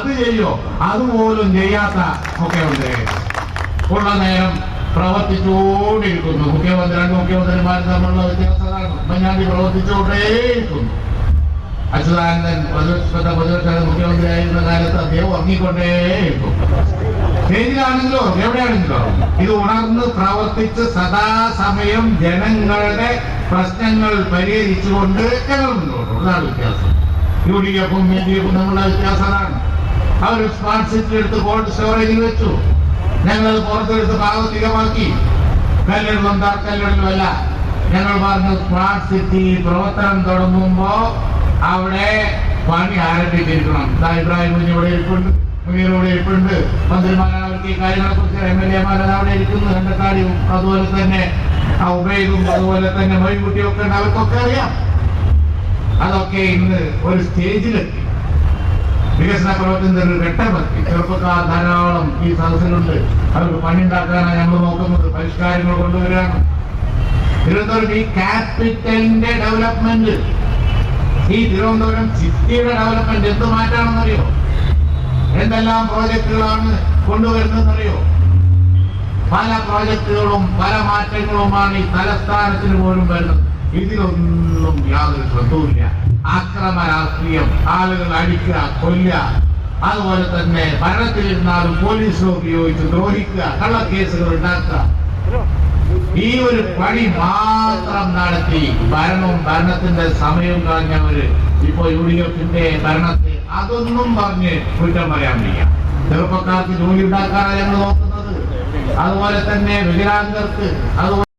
അത് ചെയ്യോ? അതുപോലും ചെയ്യാത്ത മുഖ്യമന്ത്രി ഉള്ള നേരം പ്രവർത്തിച്ചുകൊണ്ടിരിക്കുന്നു. രണ്ട് മുഖ്യമന്ത്രിമാർ തമ്മിലുള്ള വ്യത്യാസമാണ്. ഉമ്മൻചാണ്ടി പ്രവർത്തിച്ചുകൊണ്ടേയിരിക്കുന്നു. അച്യുതാനന്ദൻ പ്രതിപക്ഷ മുഖ്യമന്ത്രിയായിരുന്ന കാലത്ത് അദ്ദേഹം ഉറങ്ങിക്കൊണ്ടേയിരിക്കും. സ്റ്റേജിലാണെങ്കിലോ എവിടെയാണെങ്കിലോ ഇത് ഉണർന്ന് പ്രവർത്തിച്ച് സദാസമയം ജനങ്ങളുടെ പ്രശ്നങ്ങൾ പരിഹരിച്ചുകൊണ്ട് ഞങ്ങൾ മുന്നോട്ട്. അതാണ് വ്യത്യാസം. UDF-ഉം LDF-ഉം തമ്മിലുള്ള വ്യത്യാസമാണ്. അവർ സ്മാർട്ട് സിറ്റി എടുത്ത് കോൾഡ് സ്റ്റോറേജിൽ വെച്ചു. ഞങ്ങൾ പുറത്തെടുത്ത് പാകത്തികമാക്കി. കല്ലിടലും കല്ലിടലുമല്ല. ഞങ്ങൾ പറഞ്ഞു സ്മാർട്ട് സിറ്റി പ്രവർത്തനം തുടങ്ങുമ്പോ അവിടെ പണി ആരംഭിച്ചിരിക്കണം. ഇബ്രാഹിം ഇവിടെ ഇരിപ്പുണ്ട്, മുനീറിവിടെ ഇരിപ്പുണ്ട്, മന്ത്രിമാരാണ്. അവർക്ക് ഈ കാര്യങ്ങളെ കുറിച്ച് MLA-മാരത് അവിടെ ഇരിക്കുന്നു. കണ്ടക്കാടിയും അതുപോലെ തന്നെ ഉബൈദും അതുപോലെ തന്നെ മൊയ്ൻകുട്ടിയും ഒക്കെ ഉണ്ട്. അവർക്കൊക്കെ അറിയാം. അതൊക്കെ ഇന്ന് ഒരു സ്റ്റേജിലെത്തി. വികസന പ്രവർത്തനത്തിൽ ഒരു ഘട്ടമെത്തി. ചെറുപ്പക്കാർ ധാരാളം ഈ സദസ്സിലുണ്ട്. അവർക്ക് പണി ഉണ്ടാക്കാനാണ് ഞങ്ങൾ നോക്കുന്നത്. പരിഷ്കാരങ്ങൾ കൊണ്ടുവരികയാണ്. തിരുവനന്തപുരം ഈ ക്യാപിറ്റലിന്റെ ഡെവലപ്മെന്റ്, ഈ തിരുവനന്തപുരം സിറ്റിയുടെ ഡെവലപ്മെന്റ് എന്ത് മാറ്റാണെന്നറിയോ? എന്തെല്ലാം പ്രോജക്റ്റുകളാണ് കൊണ്ടുവരുന്നതെന്നറിയോ? പല പ്രോജക്റ്റുകളും പല മാറ്റങ്ങളുമാണ് ഈ തലസ്ഥാനത്തിന് പോലും വരുന്നത്. ഇതിലൊന്നും യാതൊരു ശ്രദ്ധവുമില്ല. അക്രമ രാഷ്ട്രീയം, ആളുകൾ അടിക്കുക, കൊല്ലുക, അതുപോലെ തന്നെ ഭരണത്തിലിരുന്നാലും പോലീസിനെ ഉപയോഗിച്ച് ദ്രോഹിക്കുക, കള്ളക്കേസുകൾ ഉണ്ടാക്കുക. ഈ ഒരു പണി മാത്രം നടത്തി ഭരണത്തിന്റെ സമയം കളഞ്ഞവര് ഇപ്പൊ UDF-ന്റെ ഭരണത്തെ അതൊന്നും പറഞ്ഞ് കുറ്റം പറയാൻ വയ്യ. ചെറുപ്പക്കാർക്ക് ജോലി ഉണ്ടാക്കാനാണ് ഞങ്ങൾ നോക്കുന്നത്. അതുപോലെ തന്നെ വികലാംഗർക്ക്, അതുപോലെ